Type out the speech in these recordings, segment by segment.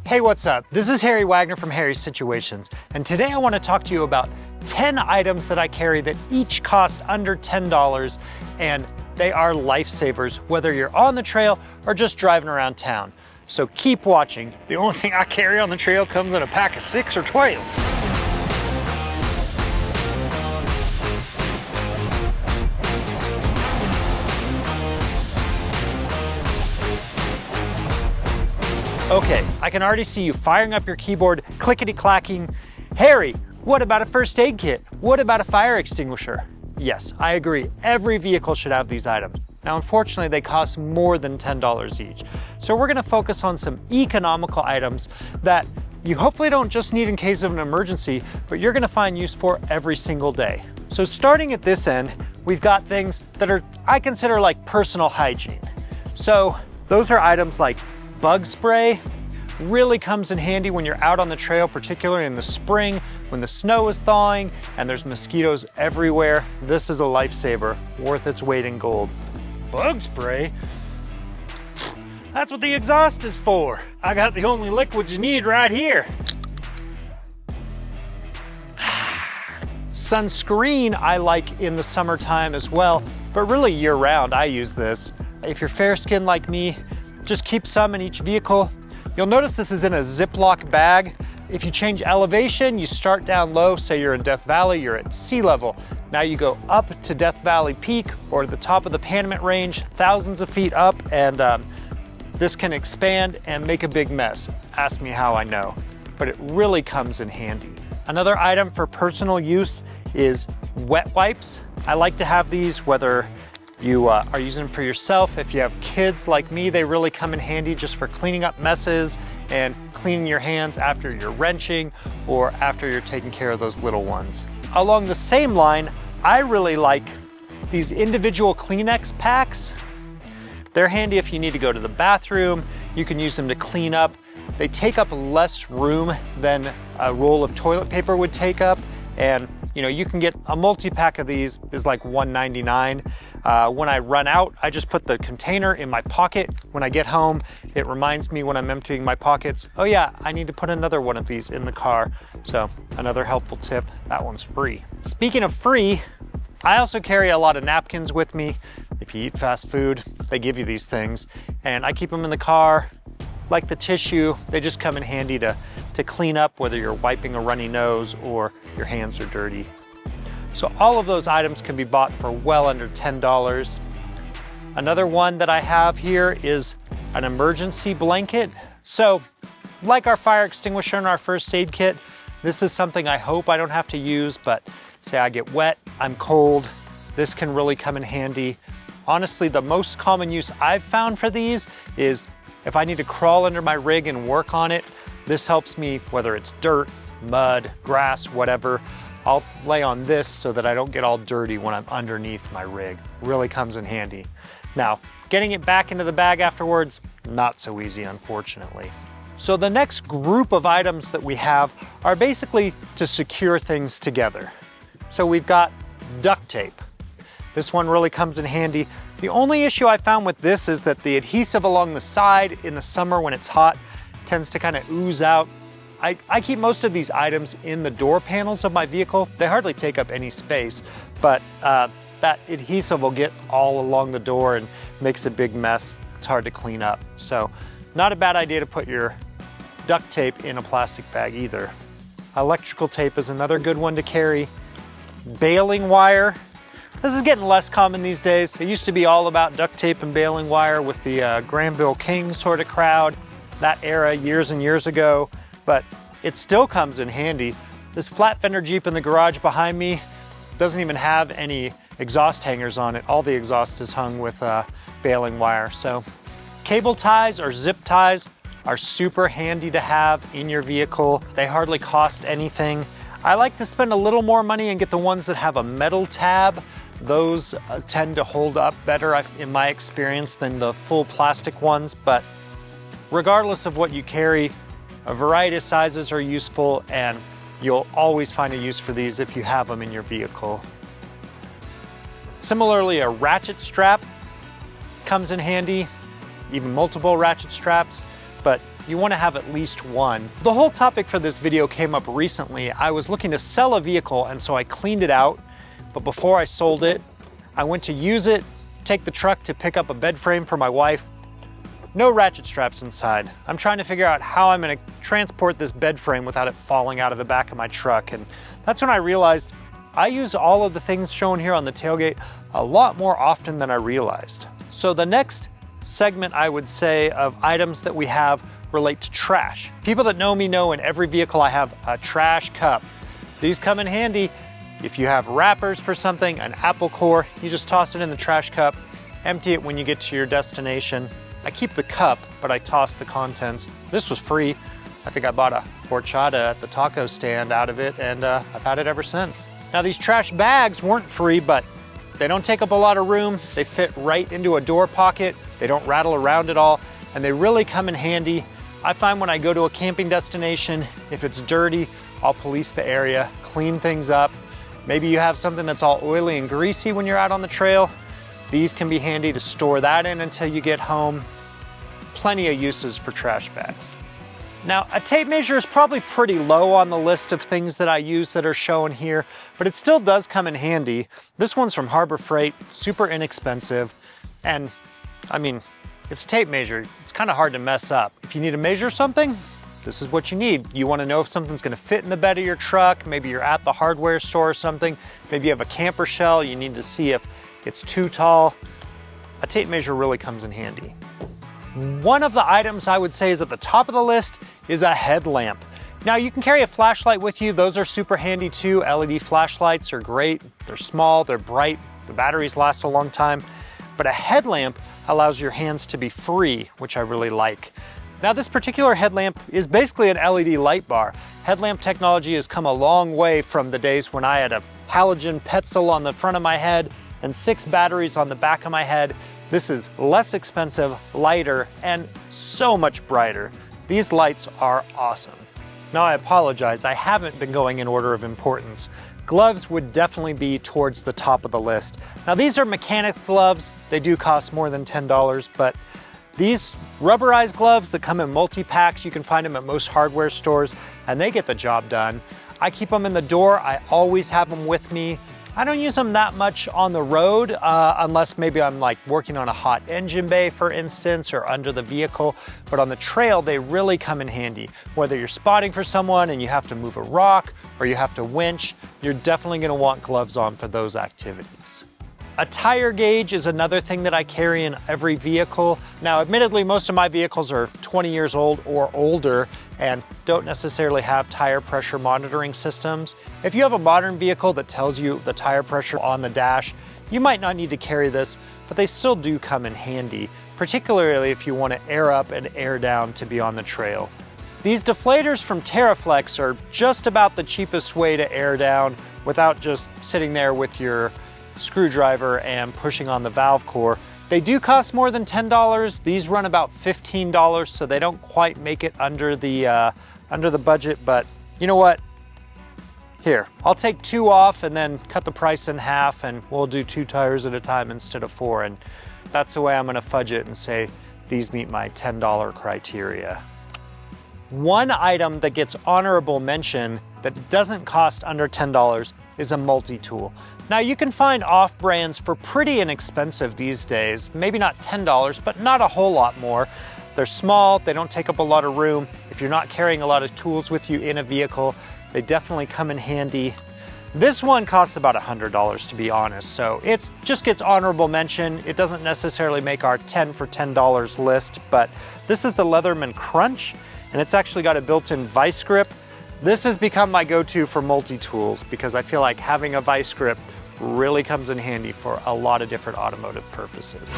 Hey, what's up? This is Harry Wagner from Harry's Situations, and today I want to talk to you about 10 items that I carry that each cost under $10, and they are lifesavers, whether you're on the trail or just driving around town. So keep watching. The only thing I carry on the trail comes in a pack of 6 or 12. Okay, I can already see you firing up your keyboard, clickety-clacking. Harry, what about a first aid kit? What about a fire extinguisher? Yes, I agree. Every vehicle should have these items. Now, unfortunately, they cost more than $10 each. So we're gonna focus on some economical items that you hopefully don't just need in case of an emergency, but you're gonna find use for every single day. So starting at this end, we've got things that are, I consider like personal hygiene. So those are items like bug spray. Really comes in handy when you're out on the trail, particularly in the spring when the snow is thawing and there's mosquitoes everywhere. This is a lifesaver, worth its weight in gold. Bug spray? That's what the exhaust is for. I got the only liquids you need right here. Sunscreen I like in the summertime as well, but really year round I use this. If you're fair skinned like me, just keep some in each vehicle. You'll notice this is in a Ziploc bag. If you change elevation, you start down low, say you're in Death Valley, you're at sea level. Now you go up to Death Valley Peak or the top of the Panamint Range, thousands of feet up, and this can expand and make a big mess. Ask me how I know, but it really comes in handy. Another item for personal use is wet wipes. I like to have these whether you are using them for yourself. If you have kids like me, they really come in handy just for cleaning up messes and cleaning your hands after you're wrenching or after you're taking care of those little ones. Along the same line, I really like these individual Kleenex packs. They're handy if you need to go to the bathroom. You can use them to clean up. They take up less room than a roll of toilet paper would take up. And you know, you can get a multi-pack of these is like $1.99. When I run out, I just put the container in my pocket. When I get home, it reminds me when I'm emptying my pockets, oh yeah, I need to put another one of these in the car. So another helpful tip, that one's free. Speaking of free, I also carry a lot of napkins with me. If you eat fast food, they give you these things. And I keep them in the car. Like the tissue, they just come in handy to clean up whether you're wiping a runny nose or your hands are dirty. So all of those items can be bought for well under $10. Another one that I have here is an emergency blanket. So like our fire extinguisher and our first aid kit, this is something I hope I don't have to use, but say I get wet, I'm cold, this can really come in handy. Honestly, the most common use I've found for these is if I need to crawl under my rig and work on it. This helps me, whether it's dirt, mud, grass, whatever. I'll lay on this so that I don't get all dirty when I'm underneath my rig. Really comes in handy. Now, getting it back into the bag afterwards, not so easy, unfortunately. So the next group of items that we have are basically to secure things together. So we've got duct tape. This one really comes in handy. The only issue I found with this is that the adhesive along the side in the summer when it's hot tends to kind of ooze out. I keep most of these items in the door panels of my vehicle. They hardly take up any space, but that adhesive will get all along the door and makes a big mess. It's hard to clean up. So not a bad idea to put your duct tape in a plastic bag either. Electrical tape is another good one to carry. Baling wire. This is getting less common these days. It used to be all about duct tape and baling wire with the Granville King sort of crowd. That era years and years ago, but it still comes in handy. This flat fender Jeep in the garage behind me doesn't even have any exhaust hangers on it. All the exhaust is hung with baling wire. So cable ties or zip ties are super handy to have in your vehicle. They hardly cost anything. I like to spend a little more money and get the ones that have a metal tab. Those tend to hold up better in my experience than the full plastic ones, but regardless of what you carry, a variety of sizes are useful and you'll always find a use for these if you have them in your vehicle. Similarly, a ratchet strap comes in handy, even multiple ratchet straps, but you want to have at least one. The whole topic for this video came up recently. I was looking to sell a vehicle, and so I cleaned it out, but before I sold it, I went to use it, take the truck to pick up a bed frame for my wife. No ratchet straps inside. I'm trying to figure out how I'm going to transport this bed frame without it falling out of the back of my truck, and that's when I realized I use all of the things shown here on the tailgate a lot more often than I realized. So the next segment, I would say, of items that we have relate to trash. People that know me know in every vehicle I have a trash cup. These come in handy if you have wrappers for something, an apple core, you just toss it in the trash cup, empty it when you get to your destination. I keep the cup, but I toss the contents. This was free. I think I bought a horchata at the taco stand out of it, and I've had it ever since. Now, these trash bags weren't free, but they don't take up a lot of room. They fit right into a door pocket. They don't rattle around at all, and they really come in handy. I find when I go to a camping destination, if it's dirty, I'll police the area, clean things up. Maybe you have something that's all oily and greasy when you're out on the trail. These can be handy to store that in until you get home. Plenty of uses for trash bags. Now, a tape measure is probably pretty low on the list of things that I use that are shown here, but it still does come in handy. This one's from Harbor Freight, super inexpensive, and I mean, it's a tape measure. It's kind of hard to mess up. If you need to measure something, this is what you need. You want to know if something's going to fit in the bed of your truck. Maybe you're at the hardware store or something. Maybe you have a camper shell. You need to see if it's too tall. A tape measure really comes in handy. One of the items I would say is at the top of the list is a headlamp. Now, you can carry a flashlight with you. Those are super handy too. LED flashlights are great. They're small, they're bright, the batteries last a long time. But a headlamp allows your hands to be free, which I really like. Now, this particular headlamp is basically an LED light bar. Headlamp technology has come a long way from the days when I had a halogen petzl on the front of my head and 6 batteries on the back of my head. This is less expensive, lighter, and so much brighter. These lights are awesome. Now, I apologize, I haven't been going in order of importance. Gloves would definitely be towards the top of the list. Now, these are mechanics gloves. They do cost more than $10, but these rubberized gloves that come in multi-packs, you can find them at most hardware stores, and they get the job done. I keep them in the door. I always have them with me. I don't use them that much on the road, unless maybe I'm like working on a hot engine bay, for instance, or under the vehicle. But on the trail, they really come in handy. Whether you're spotting for someone and you have to move a rock or you have to winch, you're definitely gonna want gloves on for those activities. A tire gauge is another thing that I carry in every vehicle. Now, admittedly, most of my vehicles are 20 years old or older and don't necessarily have tire pressure monitoring systems. If you have a modern vehicle that tells you the tire pressure on the dash, you might not need to carry this, but they still do come in handy, particularly if you want to air up and air down to be on the trail. These deflators from TerraFlex are just about the cheapest way to air down without just sitting there with your screwdriver and pushing on the valve core. They do cost more than $10. These run about $15, so they don't quite make it under the budget, but you know what? Here, I'll take 2 off and then cut the price in half, and we'll do 2 tires at a time instead of 4, and that's the way I'm gonna fudge it and say these meet my $10 criteria. One item that gets honorable mention that doesn't cost under $10 is a multi-tool. Now, you can find off-brands for pretty inexpensive these days, maybe not $10, but not a whole lot more. They're small, they don't take up a lot of room. If you're not carrying a lot of tools with you in a vehicle, they definitely come in handy. This one costs about $100, to be honest, so it just gets honorable mention. It doesn't necessarily make our 10 for $10 list, but this is the Leatherman Crunch, and it's actually got a built-in vice grip. This has become my go-to for multi-tools because I feel like having a vice grip really comes in handy for a lot of different automotive purposes.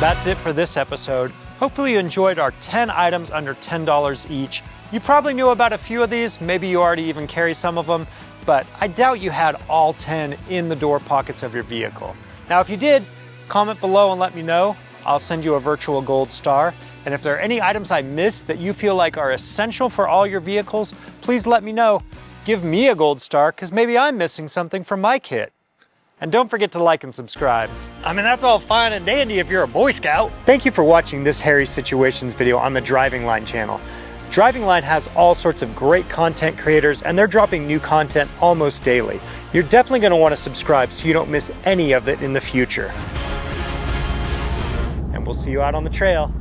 That's it for this episode. Hopefully you enjoyed our 10 items under $10 each. You probably knew about a few of these, maybe you already even carry some of them, but I doubt you had all 10 in the door pockets of your vehicle. Now, if you did, comment below and let me know. I'll send you a virtual gold star. And if there are any items I missed that you feel like are essential for all your vehicles, please let me know. Give me a gold star, because maybe I'm missing something from my kit. And don't forget to like and subscribe. I mean, that's all fine and dandy if you're a Boy Scout. Thank you for watching this Hairy Situations video on the Driving Line channel. Driving Line has all sorts of great content creators, and they're dropping new content almost daily. You're definitely going to want to subscribe so you don't miss any of it in the future. And we'll see you out on the trail.